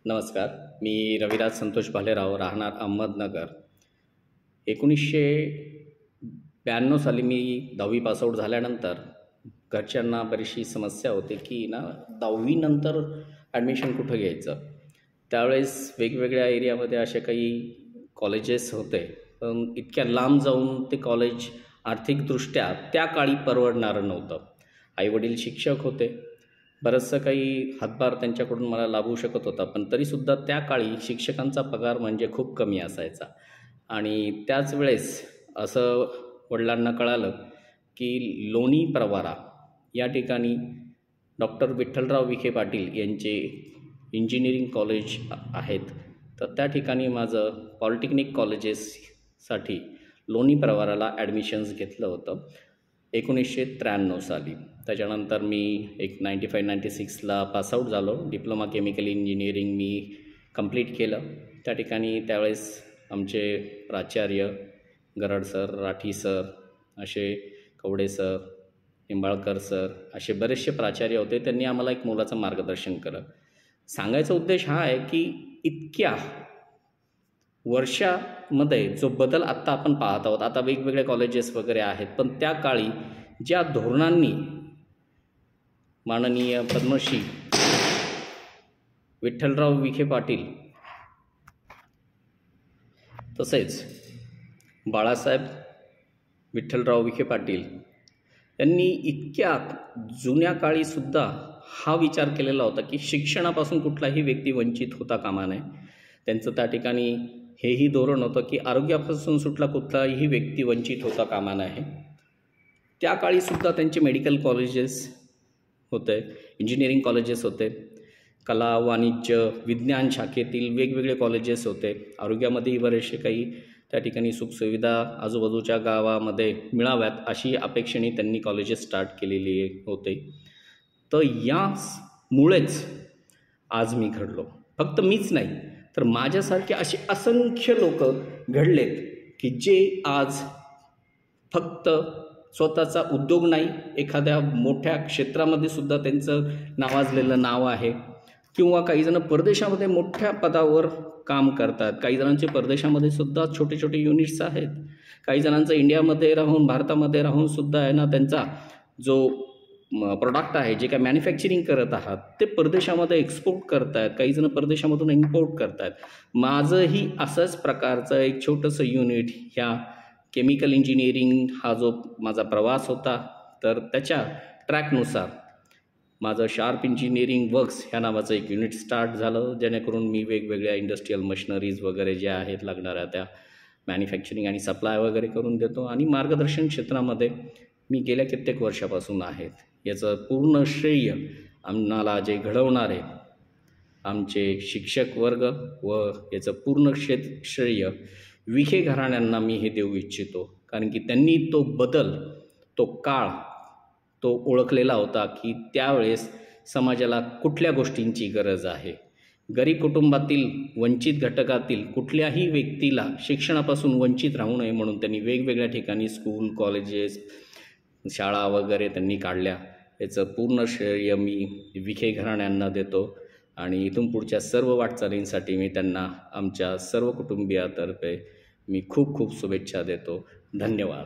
नमस्कार. मी रविराज संतोष भालेराव, राहणार अहमदनगर. 1992 साली मी 10वी पासआउट झाल्यानंतर घरच्यांना बरीचशी समस्या होती की 10वी नंतर ॲडमिशन कुठं घ्यायचं. त्यावेळेस वेगवेगळ्या एरियामध्ये असे काही कॉलेजेस होते, पण इतक्या लांब जाऊन ते कॉलेज आर्थिकदृष्ट्या त्या काळी परवडणारं नव्हतं. आईवडील शिक्षक होते, बरंचसं काही हातभार त्यांच्याकडून मला लाभू शकत होता, पण तरीसुद्धा त्या काळी शिक्षकांचा पगार म्हणजे खूप कमी असायचा. आणि त्याच वेळेस असं वडिलांना कळालं की लोणी प्रवारा या ठिकाणी डॉक्टर विठ्ठलराव विखे पाटील यांचे इंजिनिअरिंग कॉलेज आहेत. तर त्या ठिकाणी माझं पॉलिटेक्निक कॉलेजेससाठी लोणी प्रवाराला ॲडमिशन्स घेतलं होतं 1993 साली. त्याच्यानंतर मी 95-96ला पासआउट झालो. डिप्लोमा केमिकल इंजिनिअरिंग मी कंप्लीट केलं. त्या ठिकाणी त्यावेळेस आमचे प्राचार्य गरड सर, राठी सर, असे कवडे सर, निंबाळकर सर, असे बरेचसे प्राचार्य होते. त्यांनी आम्हाला एक मोलाचं मार्गदर्शन केलं. सांगायचा उद्देश हा आहे की इतक्या वर्षामध्ये जो बदल आत्ता आपण पाहत आहोत, आता वेगवेगळे कॉलेजेस वगैरे आहेत, पण त्या काळी ज्या धोरणांनी माननीय पद्मश्री विठ्ठलराव विखे पाटील तसेच बाळासाहेब विठ्ठलराव विखे पाटील यांनी इतक्या जुन्या काळीसुद्धा हा विचार केलेला होता की शिक्षणापासून कुठलाही व्यक्ती वंचित होता कामा नये. त्यांचं त्या ठिकाणी हेही धोरण होतं की आरोग्यापासून सुटला कुठलाही व्यक्ती वंचित होता कामा नये. त्या काळीसुद्धा त्यांचे मेडिकल कॉलेजेस होते, इंजिनिअरिंग कॉलेजेस होते, कला, वाणिज्य, विज्ञान शाखेतील वेगवेगळे कॉलेजेस होते. आरोग्यामध्येही बरेचसे काही त्या ठिकाणी सुखसुविधा आजूबाजूच्या गावामध्ये मिळाव्यात अशी अपेक्षेने त्यांनी कॉलेजेस स्टार्ट केलेली होते. तर यामुळेच आज मी घडलो. फक्त मीच नाही, तर माझ्यासारखे असे असंख्य लोक घडलेत की जे आज फक्त स्वतःचा उद्योग नाही, एखाद्या मोठ्या क्षेत्रामध्ये सुद्धा त्यांचं नावाजलेलं नाव आहे, किंवा काही जण परदेशामध्ये मोठ्या पदावर काम करतात. काही जणांचे परदेशामध्ये सुद्धा छोटे छोटे युनिट्स आहेत. काही जणांचं इंडियामध्ये राहून, भारतामध्ये राहून सुद्धा आहे ना, त्यांचा जो प्रोडक्ट आहे, जे काय मॅन्युफॅक्चरिंग करत आहात, ते परदेशामध्ये एक्सपोर्ट करत आहेत. काही जण परदेशामधून इम्पोर्ट करत आहेत. माझंही असंच प्रकारचं एक छोटंसं युनिट ह्या केमिकल इंजिनिअरिंग हा जो माझा प्रवास होता, तर त्याच्या ट्रॅकनुसार माझं शार्प इंजिनिअरिंग वर्क्स ह्या नावाचं एक युनिट स्टार्ट झालं, जेणेकरून मी वेगवेगळ्या इंडस्ट्रियल मशिनरीज वगैरे ज्या आहेत लागणाऱ्या त्या मॅन्युफॅक्चरिंग आणि सप्लाय वगैरे करून देतो. आणि मार्गदर्शन क्षेत्रामध्ये मी गेल्या कित्येक वर्षापासून आहेत. याचं पूर्ण श्रेय आम्हाला जे घडवणारे आमचे शिक्षक वर्ग व याचं पूर्ण श्रेय विखे घराण्यांना मी हे देऊ इच्छितो. कारण की त्यांनी तो बदल, तो काळ तो ओळखलेला होता की त्यावेळेस समाजाला कुठल्या गोष्टींची गरज आहे. गरीब कुटुंबातील, वंचित घटकातील कुठल्याही व्यक्तीला शिक्षणापासून वंचित राहू नये म्हणून त्यांनी वेगवेगळ्या ठिकाणी स्कूल, कॉलेजेस, शाळा वगैरे त्यांनी काढल्या. याचं पूर्ण श्रेय मी विखे घराण्यांना देतो. आणि इथून पुढच्या सर्व वाटचालींसाठी मी त्यांना आमच्या सर्व कुटुंबियातर्फे मी खूप खूप शुभेच्छा देतो. धन्यवाद.